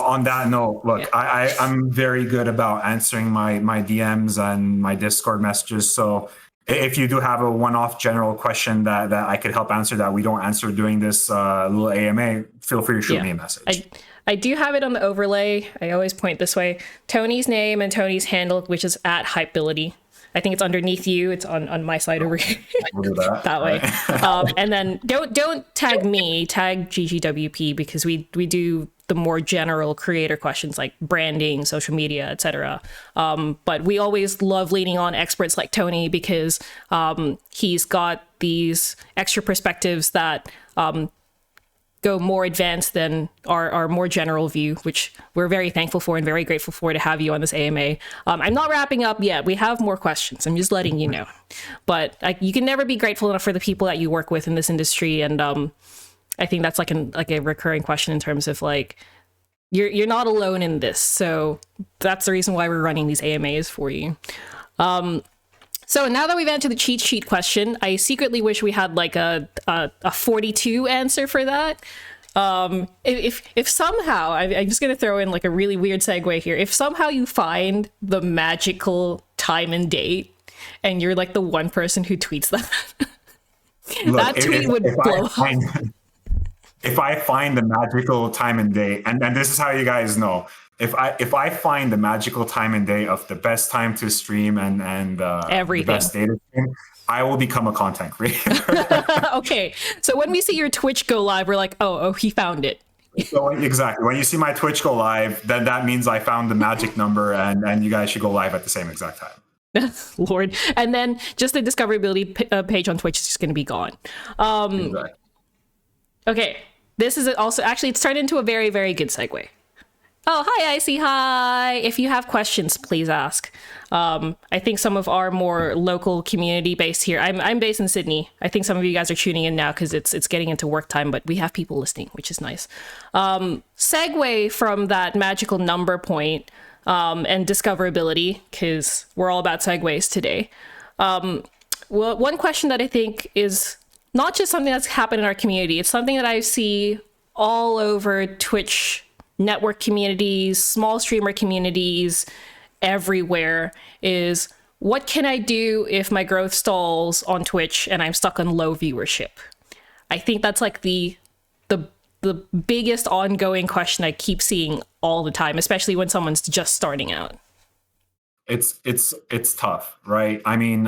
Speaker 2: On that note, look, yeah. I'm very good about answering my DMs and my Discord messages. So if you do have a one-off general question that I could help answer that we don't answer during this little AMA, feel free to shoot me a message.
Speaker 1: I do have it on the overlay. I always point this way. Tony's name and Tony's handle, which is at Hypeability. I think it's underneath you. It's on my side over here.
Speaker 2: We'll do that
Speaker 1: way. And then don't tag me, tag GGWP because we do the more general creator questions like branding, social media, etc. But we always love leaning on experts like Tony because he's got these extra perspectives that go more advanced than our more general view, which we're very thankful for and very grateful for to have you on this AMA. I'm not wrapping up yet. We have more questions. I'm just letting you know. But you can never be grateful enough for the people that you work with in this industry. And I think that's like a recurring question in terms of like, you're not alone in this. So that's the reason why we're running these AMAs for you. So now that we've answered the cheat sheet question, I secretly wish we had like a 42 answer for that. If somehow, I'm just going to throw in like a really weird segue here. If somehow you find the magical time and date and you're like the one person who tweets that,
Speaker 2: look,
Speaker 1: that tweet would blow up.
Speaker 2: If I find the magical time and day, and this is how you guys know, if I find the magical time and day of the best time to stream and
Speaker 1: everything,
Speaker 2: the best day to stream, I will become a content creator.
Speaker 1: Okay, so when we see your Twitch go live, we're like, oh, he found it.
Speaker 2: So exactly, when you see my Twitch go live, then that means I found the magic number, and you guys should go live at the same exact time.
Speaker 1: Lord, and then just the discoverability page on Twitch is just going to be gone.
Speaker 2: Exactly.
Speaker 1: Okay. This is also, actually, it's turned into a very, very good segue. Oh, hi, Icy. Hi. If you have questions, please ask. I think some of our more local community based here, I'm based in Sydney. I think some of you guys are tuning in now because it's getting into work time, but we have people listening, which is nice. Segue from that magical number point and discoverability, because we're all about segues today. Well, one question that I think is not just something that's happened in our community. It's something that I see all over Twitch network communities, small streamer communities, everywhere, is what can I do if my growth stalls on Twitch and I'm stuck on low viewership? I think that's like the biggest ongoing question I keep seeing all the time, especially when someone's just starting out.
Speaker 2: It's tough, right? I mean,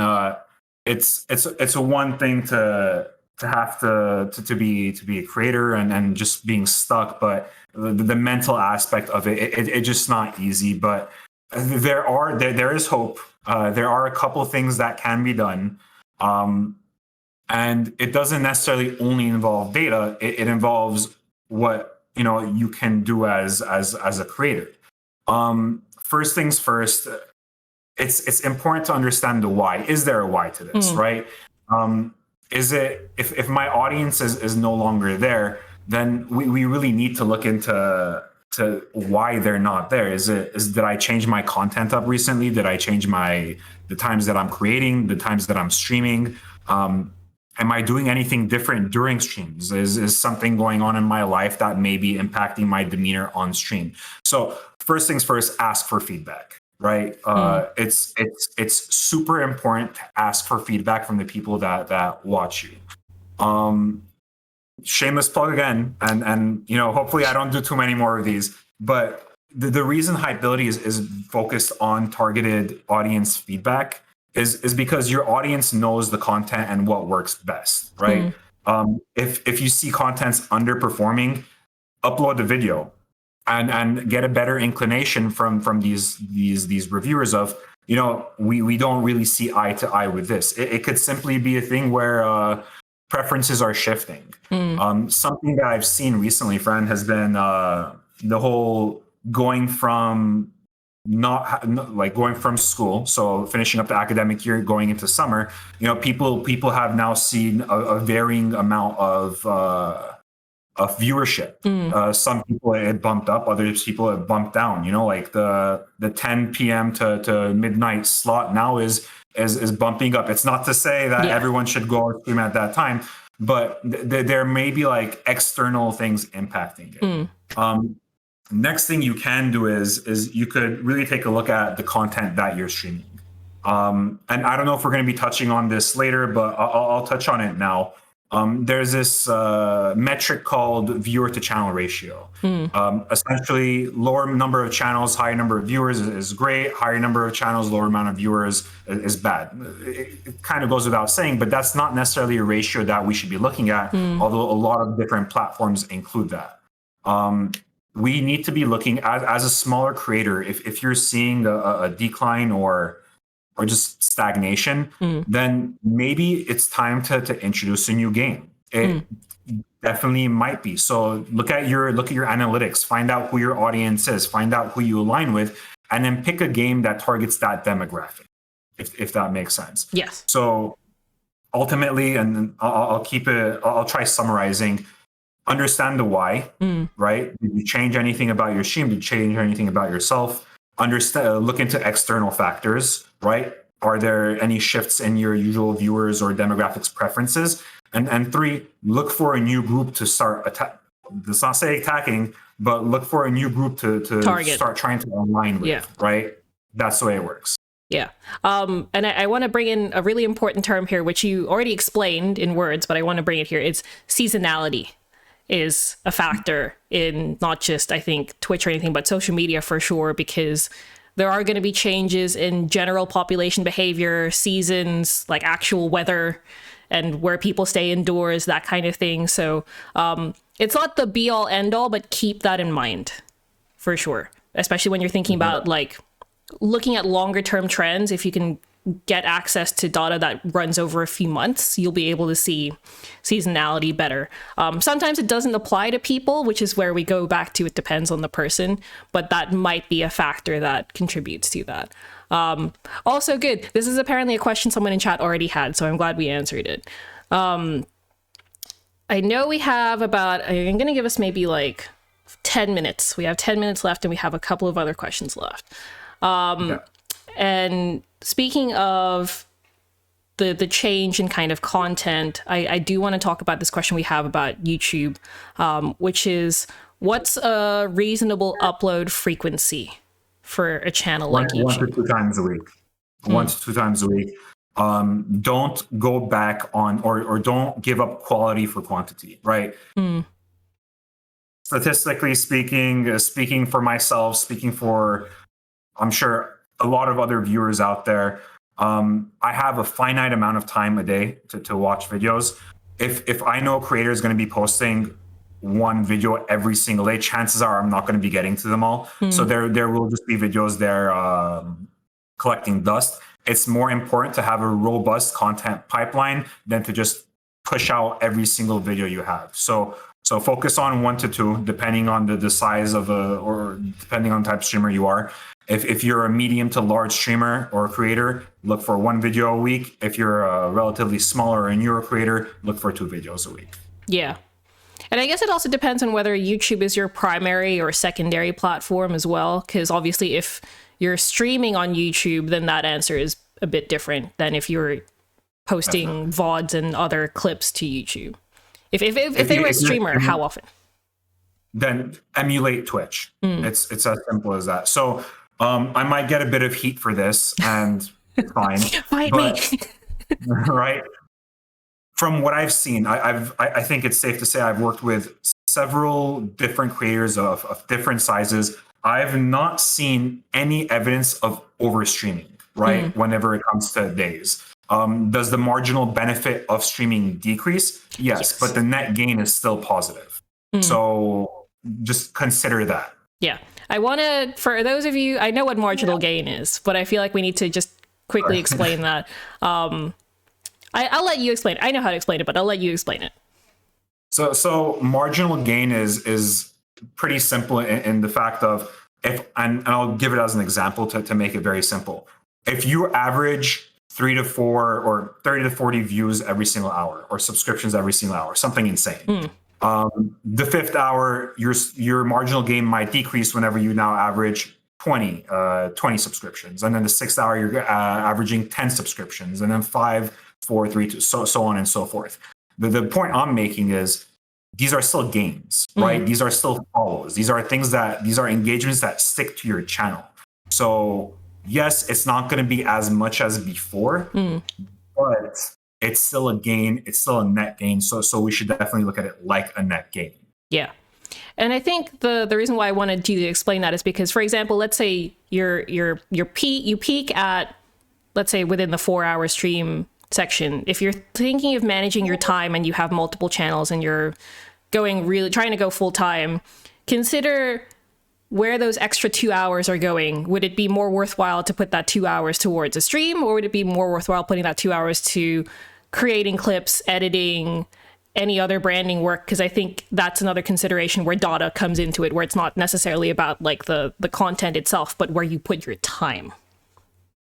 Speaker 2: it's a one thing to have to be a creator and just being stuck, but the mental aspect of it's just not easy. But there is hope. There are a couple things that can be done, and it doesn't necessarily only involve data. It involves what you can do as a creator. First things first. It's important to understand the why. Is there a why to this, right? Is it if my audience is no longer there, then we really need to look into why they're not there. Did I change my content up recently? Did I change the times that I'm creating, the times that I'm streaming? Am I doing anything different during streams? Is something going on in my life that may be impacting my demeanor on stream? So first things first, ask for feedback. Right. It's super important to ask for feedback from the people that watch you. Shameless plug again, and hopefully I don't do too many more of these, but the reason Hypeability is focused on targeted audience feedback is because your audience knows the content and what works best, right? If you see content's underperforming, upload the video. And get a better inclination from these reviewers of, we don't really see eye to eye with this. It could simply be a thing where preferences are shifting. Something that I've seen recently, friend, has been the whole going from like going from school, so finishing up the academic year, going into summer. People have now seen a varying amount of viewership. Some people it bumped up, other people it bumped down. Like the 10 p.m. to midnight slot now is bumping up. It's not to say that everyone should go stream at that time, but there may be like external things impacting it. Next thing you can do is you could really take a look at the content that you're streaming. And I don't know if we're going to be touching on this later, but I'll touch on it now. There's this metric called viewer to channel ratio. Essentially, lower number of channels, higher number of viewers is great. Higher number of channels, lower amount of viewers is bad. It kind of goes without saying, but that's not necessarily a ratio that we should be looking at, although a lot of different platforms include that. We need to be looking as a smaller creator. If you're seeing a decline or just stagnation, then maybe it's time to introduce a new game. It definitely might be. So look at your analytics, find out who your audience is, find out who you align with, and then pick a game that targets that demographic, if that makes sense.
Speaker 1: Yes.
Speaker 2: So ultimately, and I'll try summarizing. Understand the why, right? Did you change anything about your stream? Did you change anything about yourself? Look into external factors, right? Are there any shifts in your usual viewers or demographics preferences? And 3, look for a new group to start let's not say attacking, but look for a new group to target. Start trying to align with, right? That's the way it works.
Speaker 1: Yeah. And I want to bring in a really important term here, which you already explained in words, but I want to bring it here. It's seasonality is a factor in not just, I think, Twitch or anything, but social media for sure, because there are going to be changes in general population behavior, seasons, like actual weather, and where people stay indoors, that kind of thing. So it's not the be all end all, but keep that in mind for sure, especially when you're thinking about like looking at longer term trends. If you can get access to data that runs over a few months, you'll be able to see seasonality better. Sometimes it doesn't apply to people, which is where we go back to it depends on the person, but that might be a factor that contributes to that. Also good. This is apparently a question someone in chat already had, so I'm glad we answered it. I know we have I'm going to give us maybe like 10 minutes. We have 10 minutes left and we have a couple of other questions left. And speaking of the change in kind of content, I do want to talk about this question we have about YouTube, which is what's a reasonable upload frequency for a channel like YouTube?
Speaker 2: 1 to 2 times a week. 1 to 2 times a week. Don't go back on or don't give up quality for quantity, right? Statistically speaking for myself, speaking for, I'm sure, a lot of other viewers out there, I have a finite amount of time a day to watch videos. If I know a creator is going to be posting one video every single day, chances are I'm not going to be getting to them all. So there will just be videos there collecting dust. It's more important to have a robust content pipeline than to just push out every single video you have. So focus on 1 to 2, depending on the size of or depending on the type of streamer you are. If you're a medium to large streamer or creator, look for 1 video a week. If you're a relatively smaller or newer creator, look for 2 videos a week.
Speaker 1: Yeah. And I guess it also depends on whether YouTube is your primary or secondary platform as well. Because obviously if you're streaming on YouTube, then that answer is a bit different than if you're posting VODs and other clips to YouTube. If they were a streamer, how often?
Speaker 2: Then emulate Twitch. It's as simple as that. So I might get a bit of heat for this, and it's fine.
Speaker 1: Fight me.
Speaker 2: Right? From what I've seen, I think it's safe to say I've worked with several different creators of different sizes. I've not seen any evidence of overstreaming, right? Whenever it comes to days. Does the marginal benefit of streaming decrease? Yes, but the net gain is still positive. So just consider that.
Speaker 1: Yeah. I want to, for those of you, I know what marginal gain is, but I feel like we need to just quickly explain that. I'll let you explain it. I know how to explain it, but I'll let you explain it.
Speaker 2: So marginal gain is pretty simple in the fact of and I'll give it as an example to make it very simple. If you average 3 to 4 or 30 to 40 views every single hour or subscriptions every single hour, something insane. The 5th hour, your marginal gain might decrease whenever you now average 20 subscriptions. And then the 6th hour, you're averaging 10 subscriptions, and then 5, 4, 3, 2, so on and so forth. The point I'm making is these are still gains, right? These are still follows. These are engagements that stick to your channel. So yes, it's not going to be as much as before, but it's still a gain. It's still a net gain. So we should definitely look at it like a net gain.
Speaker 1: Yeah. And I think the reason why I wanted you to explain that is because, for example, let's say you peak at, let's say, within the 4-hour stream section. If you're thinking of managing your time and you have multiple channels and you're trying to go full time, consider where those extra 2 hours are going. Would it be more worthwhile to put that 2 hours towards a stream, or would it be more worthwhile putting that 2 hours to creating clips, editing, any other branding work? Because I think that's another consideration where data comes into it, where it's not necessarily about like the content itself, but where you put your time.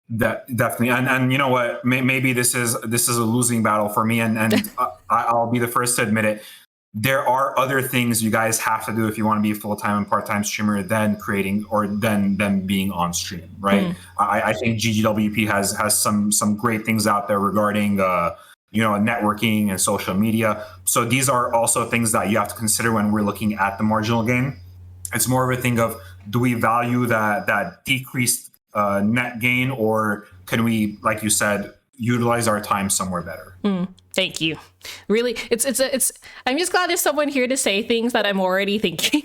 Speaker 2: That definitely, and you know what? Maybe this is a losing battle for me, and I'll be the first to admit it. There are other things you guys have to do if you want to be a full-time and part-time streamer than creating or than being on stream, right? I think GGWP has some great things out there regarding networking and social media. So these are also things that you have to consider when we're looking at the marginal gain. It's more of a thing of, do we value that decreased net gain, or can we, like you said, utilize our time somewhere better?
Speaker 1: Thank you. Really, it's I'm just glad there's someone here to say things that I'm already thinking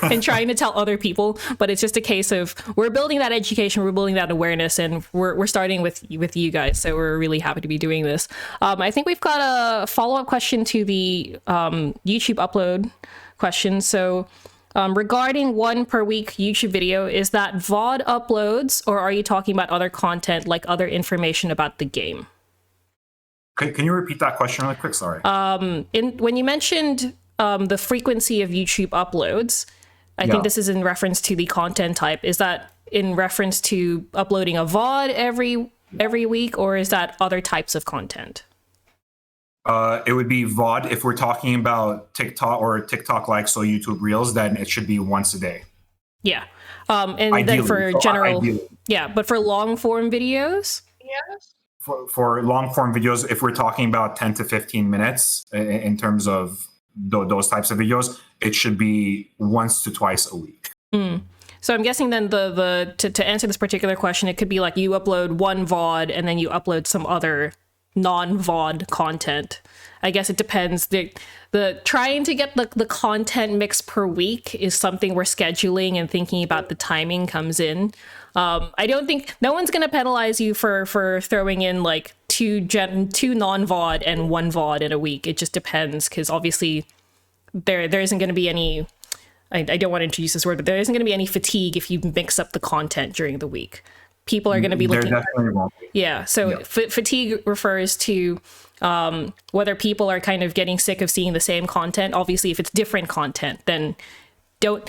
Speaker 1: and trying to tell other people. But it's just a case of, we're building that education, we're building that awareness, and we're starting with you guys. So we're really happy to be doing this. I think we've got a follow-up question to the YouTube upload question. So regarding 1 per week YouTube video, is that VOD uploads, or are you talking about other content like other information about the game?
Speaker 2: Can you repeat that question really quick? Sorry.
Speaker 1: When you mentioned the frequency of YouTube uploads, I think this is in reference to the content type. Is that in reference to uploading a VOD every week, or is that other types of content?
Speaker 2: It would be VOD. If we're talking about TikTok or TikTok likes, so YouTube Reels, then it should be once a day.
Speaker 1: Yeah. And
Speaker 2: ideally,
Speaker 1: then for general,
Speaker 2: ideally.
Speaker 1: Yeah, but for long form videos?
Speaker 2: For long form videos, if we're talking about 10 to 15 minutes in terms of those types of videos, it should be once to twice a week.
Speaker 1: So I'm guessing then to answer this particular question, it could be like you upload 1 VOD and then you upload some other non-VOD content. I guess it depends. The trying to get the content mix per week is something we're scheduling, and thinking about the timing comes in. I don't think no one's going to penalize you for throwing in like two non-VOD and 1 VOD in a week. It just depends, because obviously there isn't going to be any, I don't want to introduce this word, but there isn't going to be any fatigue if you mix up the content during the week. People are going to be looking.
Speaker 2: There definitely won't be.
Speaker 1: Yeah. So fatigue refers to whether people are kind of getting sick of seeing the same content. Obviously, if it's different content, then don't.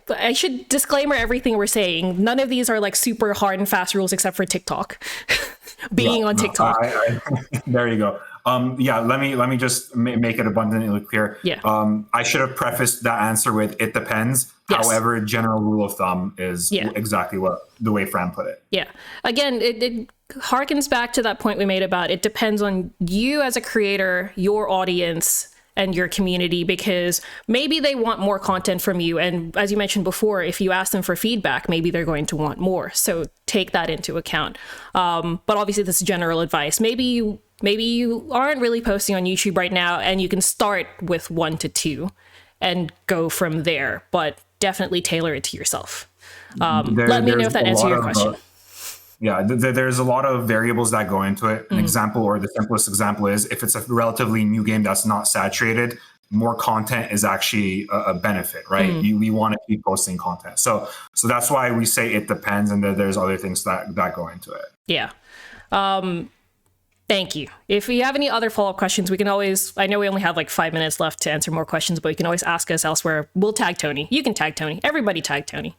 Speaker 1: I should disclaimer everything we're saying. None of these are like super hard and fast rules, except for TikTok. On TikTok.
Speaker 2: There you go. Let me just make it abundantly clear. I should have prefaced that answer with, it depends.
Speaker 1: Yes.
Speaker 2: However, general rule of thumb is exactly the way Fran put it.
Speaker 1: Yeah. Again, it harkens back to that point we made about it depends on you as a creator, your audience, and your community, because maybe they want more content from you. And as you mentioned before, if you ask them for feedback, maybe they're going to want more. So take that into account. But obviously this is general advice. Maybe you aren't really posting on YouTube right now, and you can start with 1 to 2 and go from there, but definitely tailor it to yourself. Let me know if that answers your question.
Speaker 2: There's a lot of variables that go into it. An example, or the simplest example, is if it's a relatively new game that's not saturated, more content is actually a benefit, right? We want to keep posting content. So that's why we say it depends, and there's other things that go into it.
Speaker 1: Yeah. Thank you. If you have any other follow-up questions, we can always, I know we only have like 5 minutes left to answer more questions, but you can always ask us elsewhere. We'll tag Tony. You can tag Tony. Everybody tag Tony.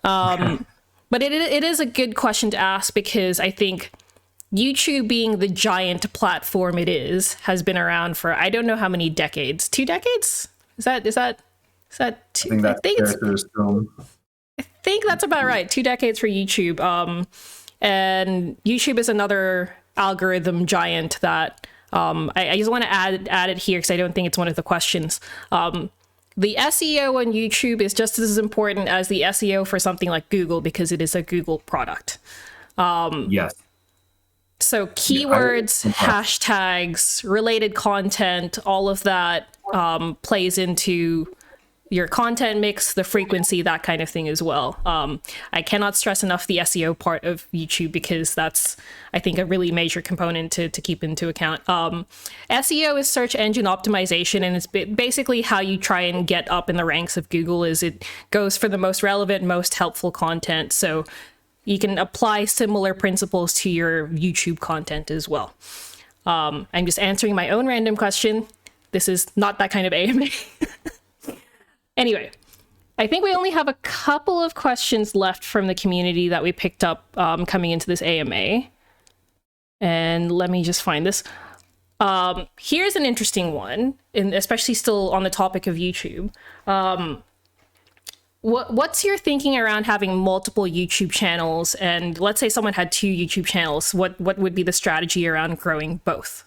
Speaker 1: But it is a good question to ask, because I think YouTube, being the giant platform it is, has been around for, I don't know how many decades. 2 decades? Is that two? I think that's about right. 2 decades for YouTube. And YouTube is another algorithm giant that I just want to add it here, because I don't think it's one of the questions. The SEO on YouTube is just as important as the SEO for something like Google, because it is a Google product.
Speaker 2: Yes.
Speaker 1: So keywords, hashtags, related content, all of that plays into your content mix, the frequency, that kind of thing as well. I cannot stress enough the SEO part of YouTube, because that's, I think, a really major component to keep into account. SEO is search engine optimization, and it's basically how you try and get up in the ranks of Google. Is it goes for the most relevant, most helpful content. So you can apply similar principles to your YouTube content as well. I'm just answering my own random question. This is not that kind of AMA. Anyway, I think we only have a couple of questions left from the community that we picked up coming into this AMA. And let me just find this. Here's an interesting one, and especially still on the topic of YouTube. What's your thinking around having multiple YouTube channels? And let's say someone had 2 YouTube channels. What would be the strategy around growing both?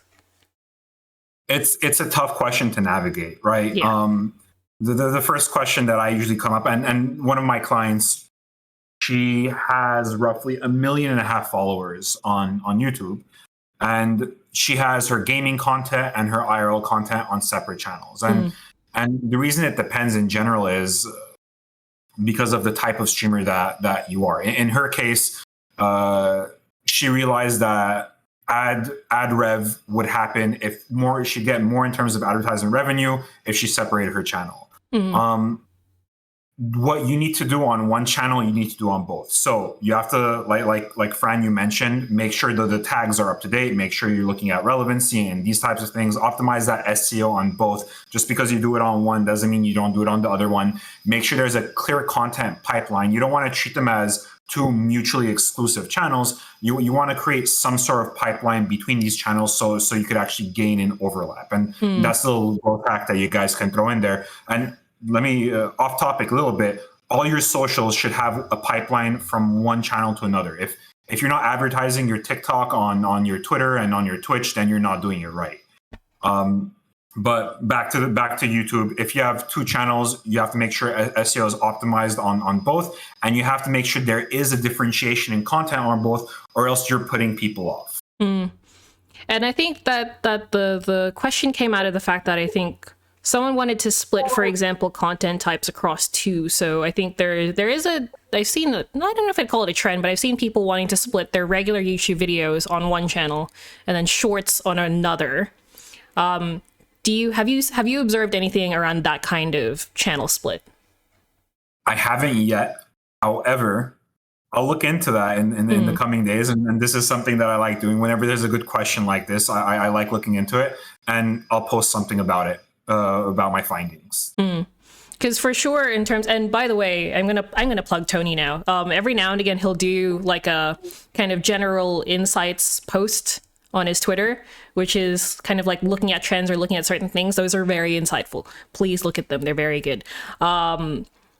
Speaker 2: It's a tough question to navigate, right?
Speaker 1: Yeah.
Speaker 2: The first question that I usually come up, and one of my clients, she has roughly 1.5 million followers on YouTube, and she has her gaming content and her IRL content on separate channels. And the reason it depends in general is because of the type of streamer that you are. In her case, she realized that ad rev would happen if she'd get more in terms of advertising revenue if she separated her channel. What you need to do on one channel, you need to do on both. So you have to, like Fran, you mentioned, make sure that the tags are up to date, make sure you're looking at relevancy and these types of things, optimize that SEO on both. Just because you do it on one doesn't mean you don't do it on the other one. Make sure there's a clear content pipeline. You don't want to treat them as 2 mutually exclusive channels. You want to create some sort of pipeline between these channels so you could actually gain an overlap. And that's the little hack that you guys can throw in there. And let me, off topic a little bit, all your socials should have a pipeline from one channel to another. If you're not advertising your TikTok on your Twitter and on your Twitch, then you're not doing it right. But back to YouTube, if you have 2 channels, you have to make sure SEO is optimized on both, and you have to make sure there is a differentiation in content on both, or else you're putting people off.
Speaker 1: And I think that the question came out of the fact that I think someone wanted to split, for example, content types across 2. So I think there is I've seen, I don't know if I'd call it a trend, but I've seen people wanting to split their regular YouTube videos on one channel and then shorts on another. Have you observed anything around that kind of channel split? I
Speaker 2: haven't yet. However, I'll look into that in the coming days. And this is something that I like doing. Whenever there's a good question like this, I like looking into it, and I'll post something about it, about my findings.
Speaker 1: Because for sure, in terms, and by the way, I'm gonna plug Tony now. Every now and again, he'll do like a kind of general insights post on his Twitter, which is kind of like looking at trends or looking at certain things. Those are very insightful. Please look at them. They're very good.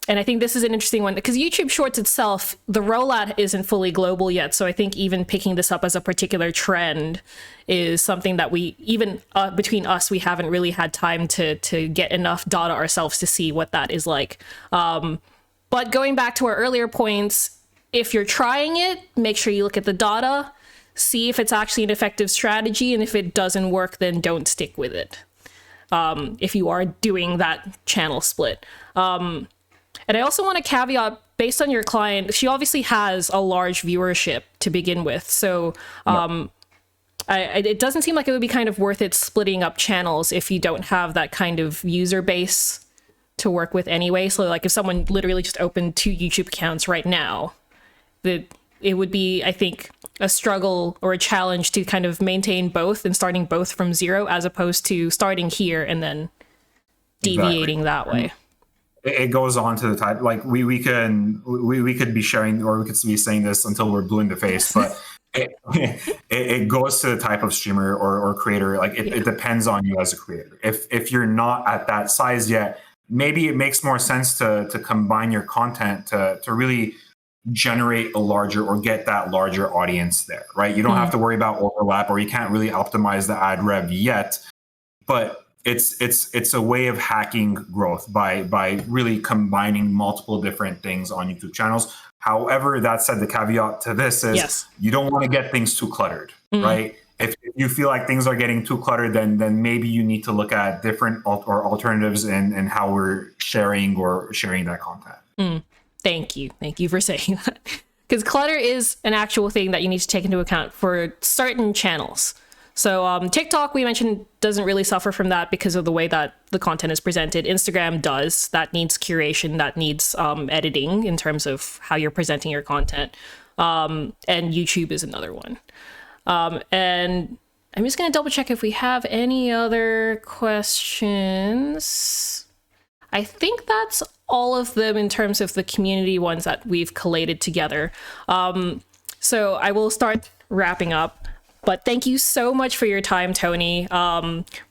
Speaker 1: And I think this is an interesting one because YouTube Shorts itself, the rollout isn't fully global yet. So I think even picking this up as a particular trend is something that we, even between us, we haven't really had time to get enough data ourselves to see what that is like. But going back to our earlier points, if you're trying it, make sure you look at the data, see if it's actually an effective strategy. And if it doesn't work, then don't stick with it. If you are doing that channel split. And I also want to caveat, based on your client, she obviously has a large viewership to begin with. So it doesn't seem like it would be kind of worth it splitting up channels if you don't have that kind of user base to work with anyway. So like if someone literally just opened 2 YouTube accounts right now, it it would be, I think, a struggle or a challenge to kind of maintain both and starting both from zero, as opposed to starting here and then deviating that way.
Speaker 2: It goes on to the type, like we could be sharing, or we could be saying this until we're blue in the face, but it goes to the type of streamer or creator. Like it depends on you as a creator. If you're not at that size yet, maybe it makes more sense to combine your content to really generate a larger or get that larger audience there, right? You don't have to worry about overlap, or you can't really optimize the ad rev yet, but it's a way of hacking growth by really combining multiple different things on YouTube channels. However, that said, the caveat to this is you don't want to get things too cluttered, right? If you feel like things are getting too cluttered, then maybe you need to look at different alternatives and how we're sharing that content.
Speaker 1: Thank you for saying that, because clutter is an actual thing that you need to take into account for certain channels. So TikTok, we mentioned, doesn't really suffer from that because of the way that the content is presented. Instagram does. That needs curation, that needs editing in terms of how you're presenting your content. And YouTube is another one. And I'm just going to double check if we have any other questions. I think that's all of them in terms of the community ones that we've collated together. So I will start wrapping up. But thank you so much for your time, Tony.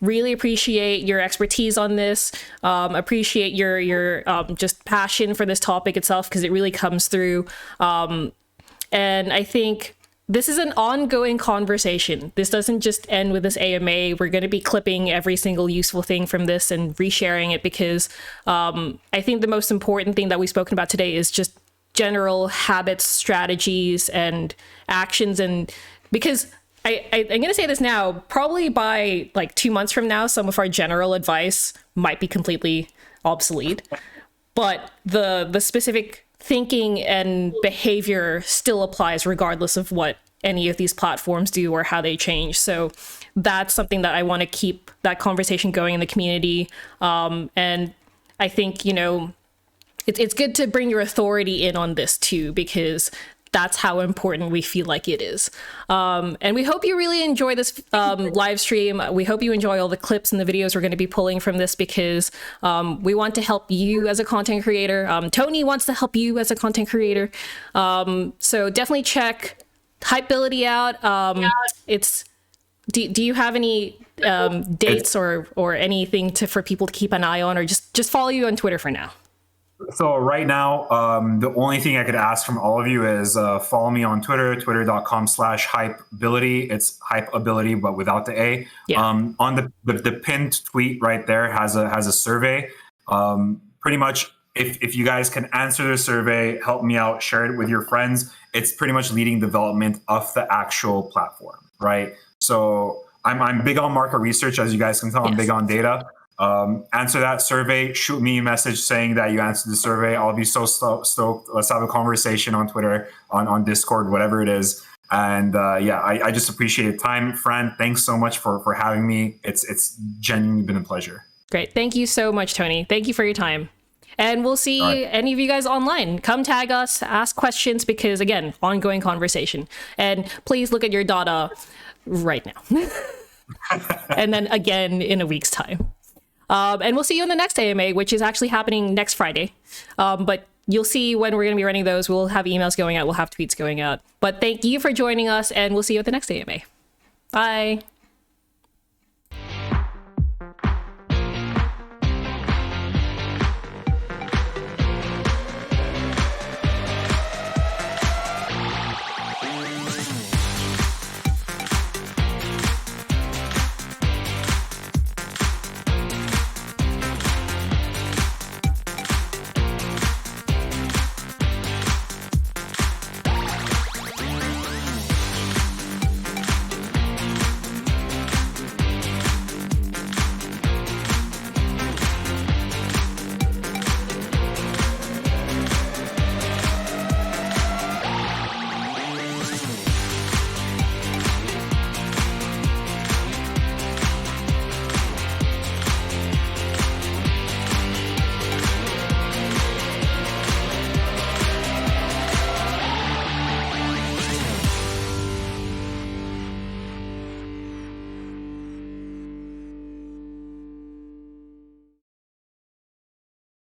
Speaker 1: Really appreciate your expertise on this. Appreciate your just passion for this topic itself, because it really comes through. And I think this is an ongoing conversation. This doesn't just end with this AMA. We're going to be clipping every single useful thing from this and resharing it, because I think the most important thing that we've spoken about today is just general habits, strategies, and actions. And because I'm going to say this now, probably by like 2 months from now, some of our general advice might be completely obsolete, but the specific thinking and behavior still applies regardless of what any of these platforms do or how they change. So that's something that I want to keep that conversation going in the community. And I think, it's good to bring your authority in on this too, because that's how important we feel like it is. And we hope you really enjoy this live stream. We hope you enjoy all the clips and the videos we're going to be pulling from this, because we want to help you as a content creator. Tony wants to help you as a content creator. So definitely check Hypeability out. Do you have any dates or anything for people to keep an eye on, or just follow you on Twitter for now?
Speaker 2: So right now, the only thing I could ask from all of you is follow me on Twitter, twitter.com/hypeability. It's hypeability, but without the A. Yeah. On the pinned tweet right there has a survey. Pretty much, if you guys can answer the survey, help me out, share it with your friends. It's pretty much leading development of the actual platform, right? So I'm big on market research, as you guys can tell. I'm big on data. Answer that survey, shoot me a message saying that you answered the survey. I'll be so stoked. Let's have a conversation on Twitter, on Discord, whatever it is. And I just appreciate the time. Fran, thanks so much for having me. It's genuinely been a pleasure.
Speaker 1: Great. Thank you so much, Tony. Thank you for your time. And we'll see any of you guys online. Come tag us, ask questions, because again, ongoing conversation. And please look at your data right now. And then again in a week's time. And we'll see you in the next AMA, which is actually happening next Friday. But you'll see when we're going to be running those. We'll have emails going out. We'll have tweets going out. But thank you for joining us, and we'll see you at the next AMA. Bye.